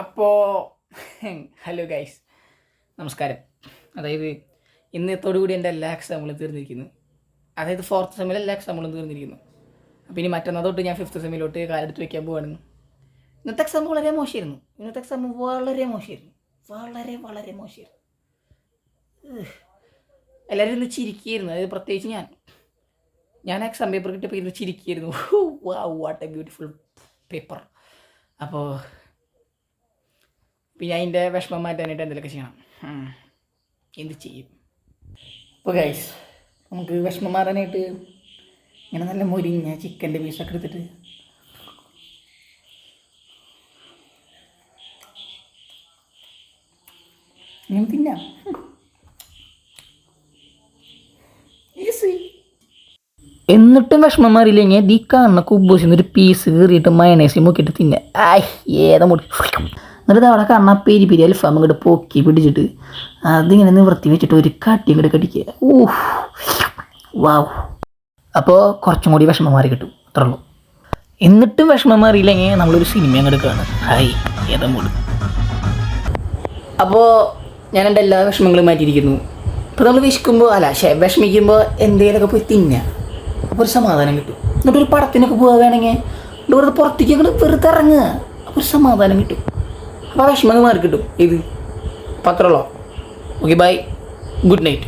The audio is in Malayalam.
അപ്പോൾ ഹലോ ഗൈസ്, നമസ്കാരം. അതായത് ഇന്നത്തോടുകൂടി എൻ്റെ എല്ലാ എക്സാമുകളും തീർന്നിരിക്കുന്നു. അതായത് 4th സെമ്മിലെ എല്ലാ എക്സാമുകളും തീർന്നിരിക്കുന്നു. അപ്പോൾ ഇനി മറ്റന്നാൾ തൊട്ട് ഞാൻ 5th സെമ്മിലോട്ട് കാലെടുത്ത് വയ്ക്കാൻ പോവാണ്. ഇന്നത്തെ എക്സാം വളരെ മോശമായിരുന്നു. വളരെ മോശമായിരുന്നു. എല്ലാവരും ഇന്ന് ചിരിക്കുകയായിരുന്നു. അതായത് പ്രത്യേകിച്ച് ഞാൻ എക്സാം പേപ്പർ കിട്ടിയപ്പോൾ ഇരുന്ന് ചിരിക്കുകയായിരുന്നു. What a beautiful paper. അപ്പോൾ പിന്നെ അതിൻ്റെ വിഷമം മാറ്റാനായിട്ട് എന്തെങ്കിലുമൊക്കെ ചെയ്യണം. എന്ത് ചെയ്യും? അപ്പോൾ ഗൈസ്, നമുക്ക് വിഷമം മാറാനായിട്ട് ഇങ്ങനെ നല്ല മുരിഞ്ഞ ചിക്കൻ്റെ പീസൊക്കെ എടുത്തിട്ട് ഇങ്ങനെ തിന്നാം. എന്നിട്ടും വിഷമം മാറിയില്ലെങ്കിൽ ഈ കാണുന്ന കുബൂസിൽ നിന്ന് ഒരു പീസ് കീറിയിട്ട് മയണൈസിൽ മുക്കിയിട്ട് തിന്നെ. ഏതാ മുടി. എന്നിട്ട് അവിടെ കാണുന്ന പെരി അൽഫാം ഇങ്ങോട്ട് പൊക്കി പിടിച്ചിട്ട് അതിങ്ങനെ നിവർത്തി വെച്ചിട്ട് ഒരു കട്ടി ഇങ്ങോട്ട് കടിക്കുക. വാവ്. അപ്പോൾ കുറച്ചും കൂടി വിഷമം മാറി കിട്ടും, അത്രേ ഉള്ളൂ. എന്നിട്ടും വിഷമം മാറിയില്ലെങ്കിൽ നമ്മളൊരു സിനിമ അങ്ങോട്ട് കാണും. ഏതാ മൂട്. അപ്പോൾ ഞാൻ എൻ്റെ എല്ലാ വിഷമങ്ങളും മാറ്റിയിരിക്കുന്നു. ഇപ്പോൾ നമ്മൾ വിഷമിക്കുമ്പോൾ എന്തെങ്കിലുമൊക്കെ പോയി തിന്നുക. അപ്പോൾ ഒരു സമാധാനം കിട്ടും. എന്നിട്ട് ഒരു പടത്തിനൊക്കെ പോവുക വേണമെങ്കിൽ വെറുതെ പുറത്തേക്ക് അങ്ങോട്ട് വെറുതെ ഇറങ്ങുക. അപ്പോൾ ഒരു സമാധാനം കിട്ടും. അപ്പോൾ വിഷമങ്ങൾ മാറി കിട്ടും. ഇത് പത്രമുള്ളൂ. Okay, bye, good night.